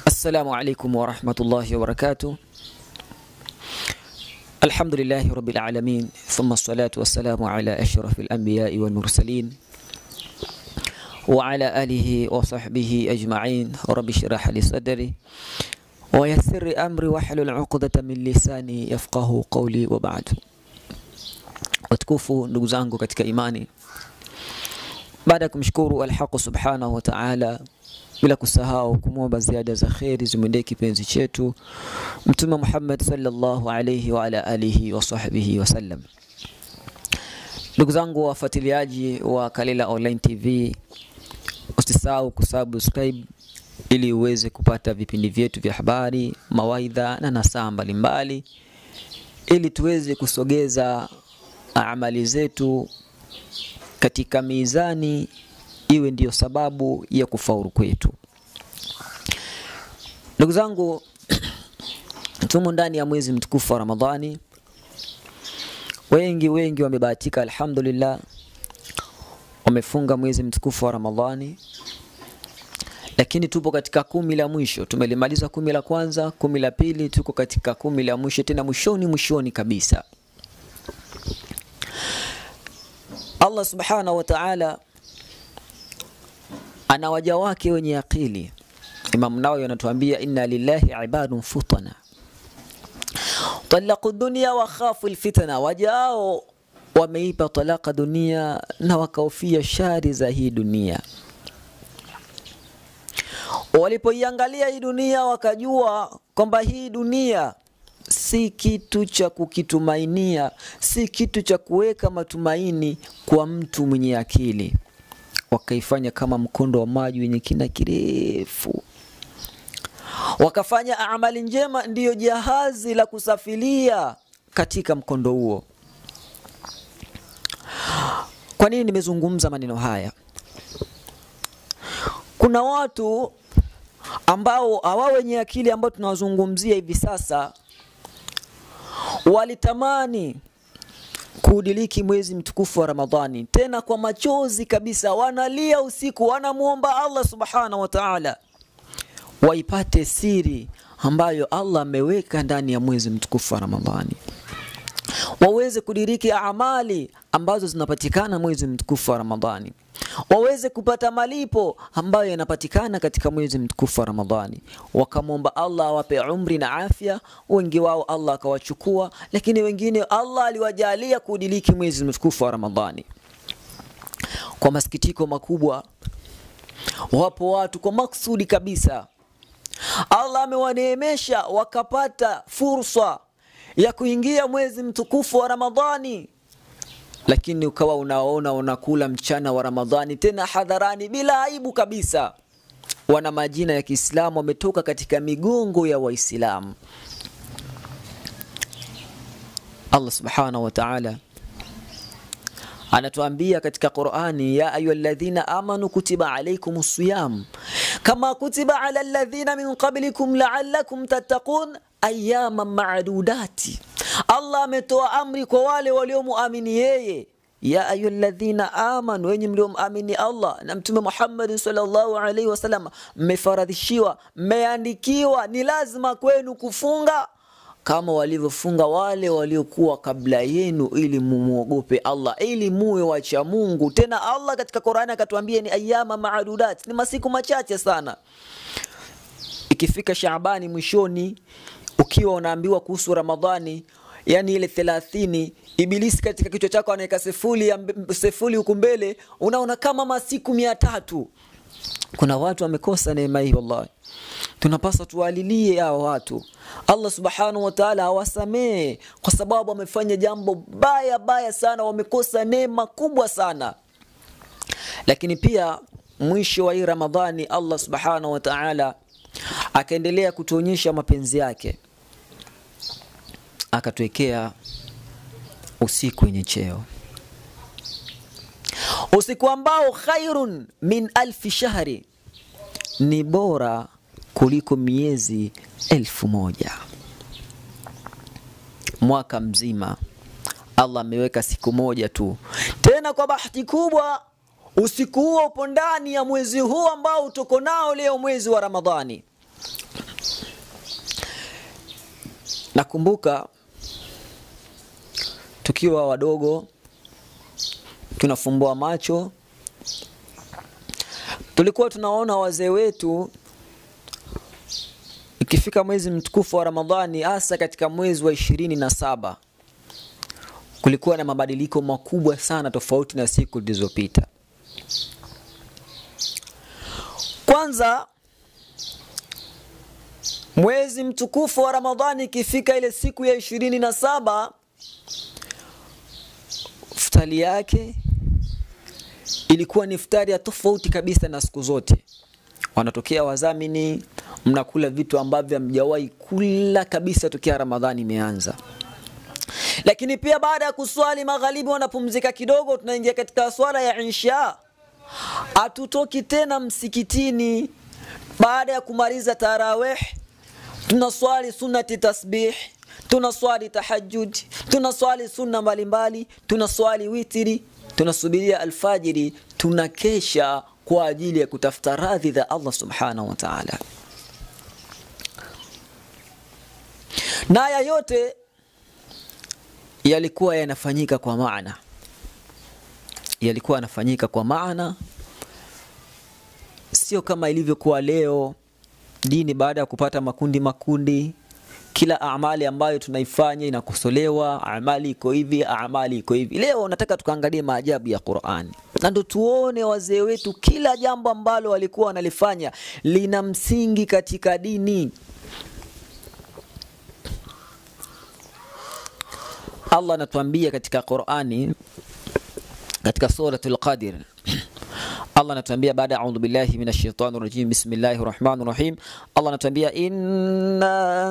السلام عليكم ورحمة الله وبركاته. الحمد لله رب العالمين، ثم الصلاة والسلام على أشرف الأنبياء والمرسلين وعلى آله وصحبه أجمعين. رب اشرح لي صدري ويسر أمري واحلل عقدة من lisani yafqahu qawli wa ba'd. Watukufu ndugu zangu katika imani, baada ya kumshukuru Al-Haq subhanahu wa ta'ala, bila kusahau kumwomba ziada za khairi zimwendee kipenzi chetu Mtume Muhammad sallallahu alayhi wa ala alihi wa sahbihi wasallam. Ndugu zangu wafuatiliaji wa Kalela Online TV, usisahau kusubscribe ili uweze kupata vipindi vyetu vya habari, mawaidha na nasaha mbalimbali, ili tuweze kusogeza amali zetu katika mizani, iwe ndiyo sababu ya kufaulu kwetu. Ndugu zangu, tumo ndani ya mwezi mtukufu wa Ramadhani. Wengi wamebahatika alhamdulillah, wamefunga mwezi mtukufu wa Ramadhani. Lakini tupo katika 10 la mwisho. Tumelimaliza 10 la kwanza, 10 la pili, tuko katika 10 la mwisho, tena mwishoni kabisa. Allah subhanahu wa ta'ala ana waja wake wenye akili. Imam Nawawi anatuambia inna lillahi ibadun futana talaqu dunya wa khafu alfitna. Wajao wameipa talaka dunia na wakaofia shari za hii dunia. Walipoiangalia hii dunia wakajua kwamba hii dunia si kitu cha kukitumainia, si kitu cha kuweka matumaini kwa mtu mwenye akili. Wakaifanya kama mkondo wa maji wenye kina kirefu. Wakafanya amali njema ndiyo jahazi la kusafiria katika mkondo huo. Kwa nini nimezungumza maneno haya? Kuna watu ambao hawa wenye akili ambao tunawazungumzia hivi sasa walitamani kuudiliki mwezi mtukufu wa Ramadhani, tena kwa machozi kabisa, wanalia usiku, wanamuomba Allah subhanahu wa ta'ala waipate siri ambayo Allah ameweka ndani ya mwezi mtukufu wa Ramadhani, waweze kudiriki amali ambazo zinapatikana mwezi mtukufu wa Ramadhani, waweze kupata malipo ambayo yanapatikana katika mwezi mtukufu wa Ramadhani. Wakamwomba Allah awape umri na afya. Wengi wao Allah akawachukua, lakini wengine Allah aliwajalia kuudiliki mwezi mtukufu wa Ramadhani. Kwa masikitiko makubwa, wapo watu kwa maksudi kabisa Allah amewaneemesha wakapata fursa ya kuingia mwezi mtukufu wa Ramadhani, lakini ukawa unaona unakula mchana wa Ramadhani tena hadharani bila aibu kabisa. Wana majina ya Kiislamu, wametoka katika migongo ya Waislamu. Allah subhanahu wa ta'ala anatuambia katika Qur'ani, ya ayyuhalladhina amanu kutiba alaykumus siyam kama kutiba alal ladhina min qablikum la'allakum tattaqun ayyaman ma'dudati. Allah ametoa amri kwa wale waliomuamini yeye, ya ayyuhalladhina amanu, wenye mliomuamini Allah na Mtume Muhammad sallallahu alaihi wasallam, mmefaradhishiwa, mmeandikiwa, ni lazima kwenu kufunga kama walivyofunga wale waliokuwa kabla yenu, ili mumuogope Allah, ili muwe wacha Mungu. Tena Allah katika Qur'ani akatuambia ni ayyama ma'dudat, ni masiku machache sana. Ikifika Shaabani mwishoni, ukiwa unaambiwa kuhusu Ramadhani, yani ile 30, Ibilisi katika kichwa chako anaweka sefuli huko mbele, unaona kama masiku 300. Kuna watu wamekosa neema hii wallahi. Tunapaswa tuwalilie hao watu. Allah subhanahu wa ta'ala awasamee kwa sababu wamefanya jambo baya sana, wamekosa neema kubwa sana. Lakini pia mwisho wa hii Ramadhani Allah subhanahu wa ta'ala akaendelea kutuonyesha mapenzi yake, akatuwekea usiku wenye cheo, usiku ambao khairun min alfi shahri, ni bora kuliko miezi 1000. Mwaka mzima Allah ameweka siku moja tu, tena kwa bahati kubwa usiku huo upo ndani ya mwezi huu ambao tuko nao leo, mwezi wa Ramadhani. Nakumbuka tukiwa wadogo tunafumbua macho, tulikuwa tunaona wazee wetu ikifika mwezi mtukufu wa Ramadhani, hasa katika mwezi wa 27, kulikuwa na mabadiliko makubwa sana tofauti na siku zilizopita. Kwanza, mwezi mtukufu wa Ramadhani ikifika ile siku ya 27, iftari yake ilikuwa ni iftari ya tofauti kabisa na siku zote. Wanatokea wazamini, mnakula vitu ambavyo hamjawahi kula kabisa tokea Ramadhani imeanza. Lakini pia baada ya kuswali magharibi wanapumzika kidogo, tunaingia katika swala ya Isha. Hatutoki tena msikitini baada ya kumaliza tarawih. Tunaswali sunnati tasbih, tunaswali tahajjud, tunaswali sunna mbalimbali, tunaswali witri, tunasubiria alfajiri, tunakesha kwa ajili ya kutafuta radhi za Allah subhanahu wa ta'ala. Na haya yote yalikuwa yanafanyika kwa maana. Yalikuwa yanafanyika kwa maana, sio kama ilivyokuwa leo dini baada ya kupata makundi, kila amali ambayo tunaifanya inakosolewa, amali iko hivi, amali iko hivi. Leo nataka tukaangalie maajabu ya Qur'ani. Na ndo tuone wazee wetu kila jambo ambalo walikuwa wanalifanya lina msingi katika dini. Allah anatuambia katika Qur'ani katika suratul Qadr. Allah anatuambia baada a'udhu billahi minash shaitanir rajim, bismillahir rahmanir rahim. Allah anatuambia inna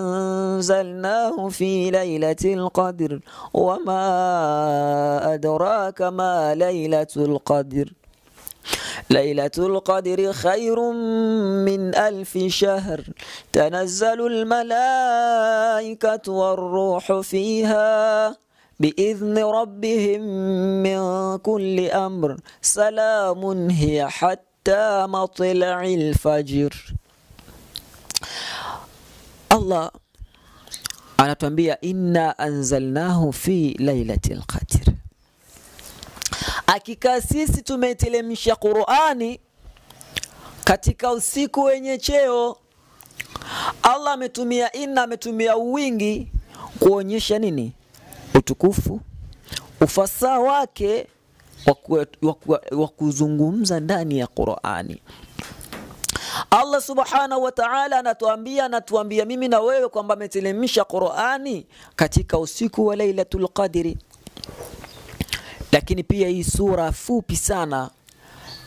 anzalnahu fi lailatul qadr wama adraka ma lailatul qadr. Lailatul qadri khairun min alfi shahr tanazzalul malaikatu war-ruhu fiha بإذن ربهم من كل أمر سلام هي حتى مطلع الفجر. الله anatuambia inna anzalnahu fi lailatul qadr. Hakika sisi tumetelemsha Qur'ani katika usiku wenye cheo. Allah ametumia inna, ametumia wingi kuonyesha nini? Utukufu, ufasaha wake wa kuzungumza ndani ya Qur'ani. Allah subhanahu wa ta'ala anatuambia mimi na wewe kwamba ametelemsha Qur'ani katika usiku wa Lailatul Qadri. Lakini pia hii sura fupi sana,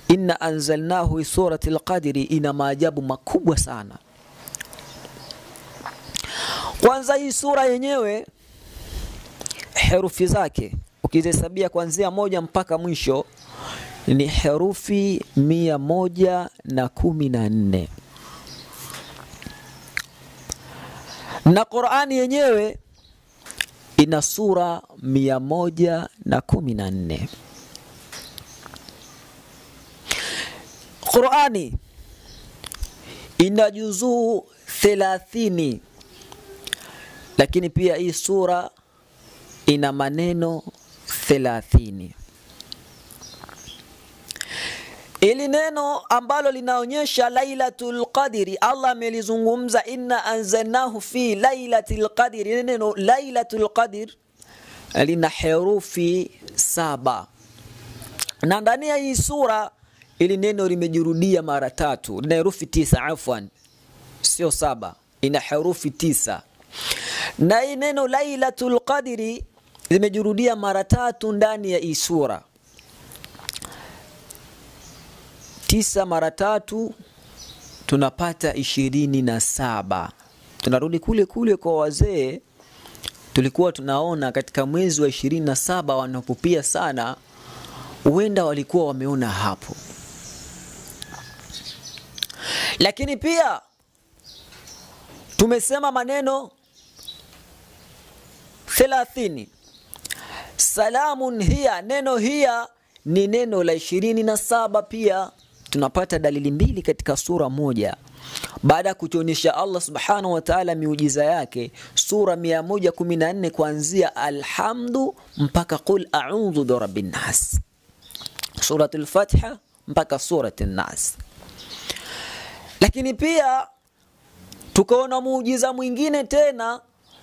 inna anzalnahu suratul Qadri, ina maajabu makubwa sana. Kwanza hii sura yenyewe herufi zake ukizihesabia kuanzia moja mpaka mwisho ni herufi 114. Na Qur'ani yenyewe ina sura 114. Qur'ani ina juzuu 30. Lakini pia hii sura ina maneno 30. Ili neno ambalo linaonyesha Lailatul Qadri, Allah amelizungumza inna anzalnahu fi Lailatul Qadri. Neno Lailatul Qadr lina herufi 7. Na ndani ya hii sura ili neno limejirudia mara 3. Lina herufi 9, afwan, sio 7, ina herufi 9. Na hii neno Lailatul Qadri limejirudia mara 3 ndani ya hii sura. 9 mara 3 tunapata 27. Tunarudi kule kule kwa wazee. Tulikuwa tunaona katika mwezi wa 27 wanapopia sana, huenda walikuwa wameona hapo. Lakini pia tumesema maneno 30. Salamun hiya, neno hiya ni neno la 27 pia. Tunapata dalili mbili katika sura moja. baada kutuonyesha Allah subhanahu wa ta'ala miujiza yake, sura 114 kuanzia alhamdu mpaka qul a'udhu bi rabbin nas, suratul Fatiha mpaka suratul Nas. Lakini pia tukaona muujiza mwingine tena,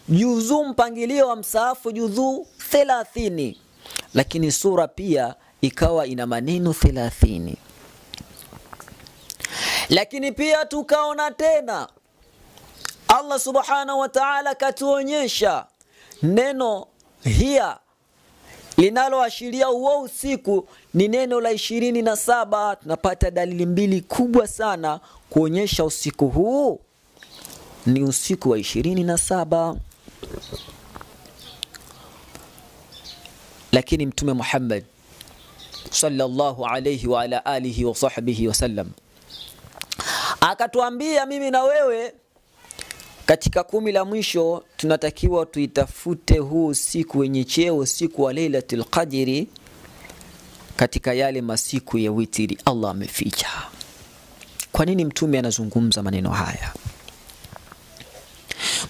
juzuu mpangilio wa msahafu juzuu 30, lakini sura pia ikawa ina maneno 30. Lakini pia tukaona tena Allah subhanahu wa ta'ala katuonyesha neno hiya linaloashiria huo usiku ni neno la 27. Tunapata dalili mbili kubwa sana kuonyesha usiku huu ni usiku wa 27. Lakini Mtume Muhammad sallallahu alayhi wa ala alihi wa sahbihi wasallam akatuambia mimi na wewe katika 10 la mwisho tunatakiwa tuitafute huu siku wenye cheo, siku wa Lailatul Qadri, katika yale masiku ya witri Allah ameficha. Kwa nini mtume anazungumza maneno haya?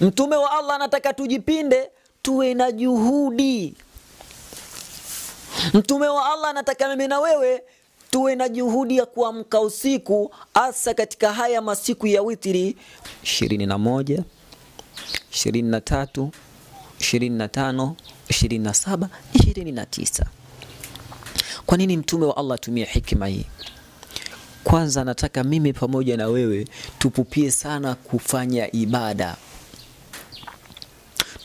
Mtume wa Allah anataka tujipinde, tuwe na juhudi. Mtume wa Allah anataka mimi na wewe tuwe na juhudi ya kuamka usiku, hasa katika haya masiku ya witri 21, 23, 25, 27, 29. Kwa nini mtume wa Allah tumia hikima hii? Kwanza nataka mimi pamoja na wewe tupupie sana kufanya ibada.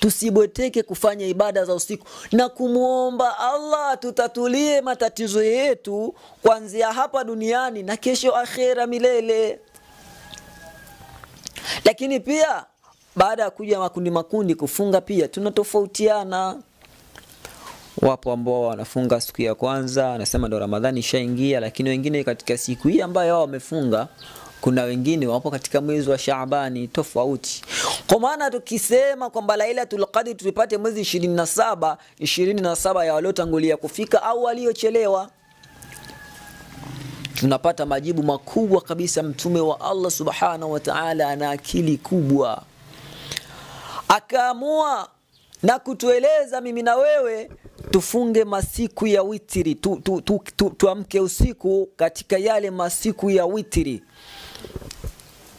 Tusibweteke kufanya ibada za usiku na kumuomba Allah tutatulie matatizo yetu kuanzia hapa duniani na kesho akhera milele. Lakini pia baada ya kuja makundi kufunga pia tunatofautiana. Wapo ambao wanafunga siku ya kwanza, anasema ndo Ramadhani ishaingia, lakini wengine katika siku hii ambayo wao wamefunga, kuna wengine wapo katika mwezi wa Shaabani, tofauti. Kwa maana tukisema kwamba Lailatul Qadr tulipate mwezi 27 ya waliotangulia kufika au waliochelewa, tunapata majibu makubwa kabisa. Mtume wa Allah subhanahu wa ta'ala ana akili kubwa, akaamua na kutueleza mimi na wewe tufunge masiku ya witri, tuamke usiku katika yale masiku ya witri.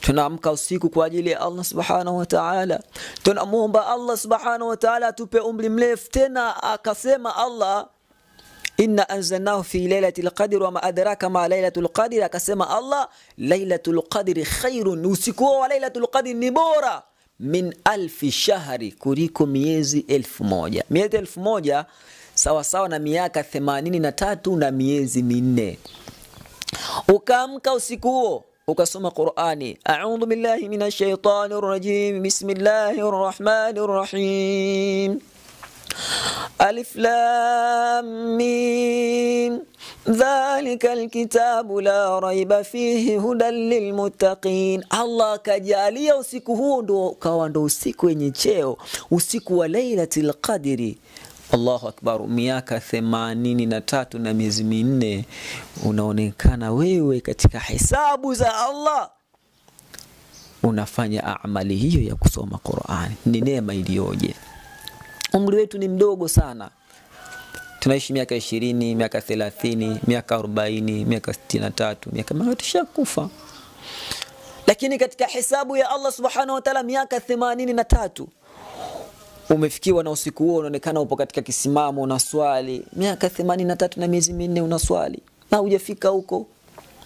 Tunaamka usiku kwa ajili ya Allah subhanahu wa ta'ala. Tunamuomba Allah subhanahu wa ta'ala atupe umri mrefu. Tena akasema Allah, inna anzalnahu fi lailatul qadr wa ma adraka ma lailatul qadr. Akasema Allah, lailatul qadr khairun, usiku wa lailatul qadr ni bora min 1000 shahri, kuliko miezi 1000. Miezi 1000 sawa sawa na miaka 83 na miezi 4. Ukaamka usiku huo ukasoma Qur'ani, a'udhu billahi minash shaitanir rajim, bismillahir rahmanir rahim, alif lam mim, dhalikal kitabu la raiba fihi hudan lilmuttaqin. Allah kajalia usiku huo ndo usiku wenye cheo, usiku wa Lailatul Qadri. Allahu akbar, miaka 83 na miezi 4. Unaonekana wewe katika hisabu za Allah unafanya amali hiyo ya kusoma Qur'an. Ni neema iliyoje! Umri wetu ni mdogo sana. Tunaishi miaka 20, miaka 30, miaka 40, miaka 63, miaka tushakufa. Lakini katika hisabu ya Allah subhanahu wa ta'ala miaka 83 umefikiwa na usiku huo, unaonekana upo katika kisimamo na swali. Miaka 83 na miezi 4 unaswali na hujafika huko.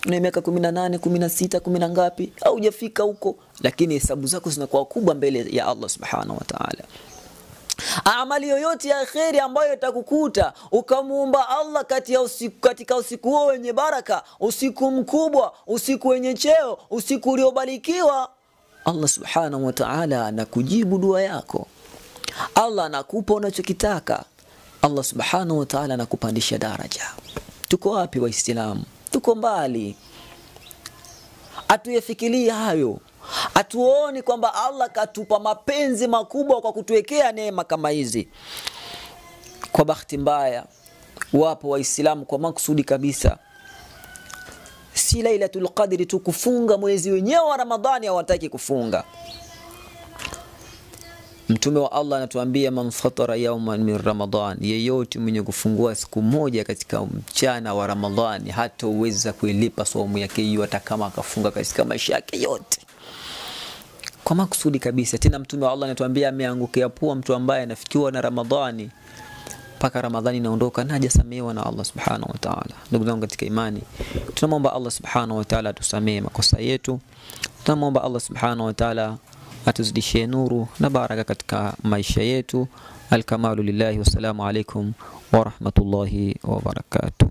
Una miaka 18, 16, 10 ngapi? Au hujafika huko, lakini hesabu zako zinakuwa kubwa mbele ya Allah subhanahu wa ta'ala. Amali yoyote ya khairi ambayo itakukuta ukamuomba Allah katika usiku huo wenye baraka, usiku mkubwa, usiku wenye cheo, usiku uliobarikiwa, Allah subhanahu wa ta'ala anakujibu dua yako. Allah anakupa unachokitaka. Allah subhanahu wa ta'ala anakupandisha daraja. Tuko wapi Waislamu? Tuko mbali. Atuyafikiria hayo. Atuoni kwamba Allah katupa mapenzi makubwa kwa kutuwekea neema kama hizi. Kwa bahati mbaya wapo Waislamu kwa makusudi kabisa eti Lailatul Qadri tukufunga mwezi wenyewe wa Ramadhani hawataki kufunga. Mtume wa Allah anatuambia man fatara yawman min Ramadan, yeyote mwenye kufungua siku moja katika mchana wa Ramadhani hata uweza kuilipa saumu yake hiyo hata kama akafunga katika maisha yake yote. Kwa makusudi kabisa. Tena Mtume wa Allah anatuambia ameangukia pua mtu ambaye anafikiwa na Ramadhani mpaka Ramadhani inaondoka na hajasamehewa na Allah Subhanahu wa Ta'ala. Ndugu zangu katika imani, tunamwomba Allah Subhanahu wa Ta'ala atusamehe makosa yetu. Tunamwomba Allah Subhanahu wa Ta'ala atuzidishie nuru na baraka katika maisha yetu. Al-kamalu lillahi, wassalamu alaikum wa rahmatullahi wa barakatuh.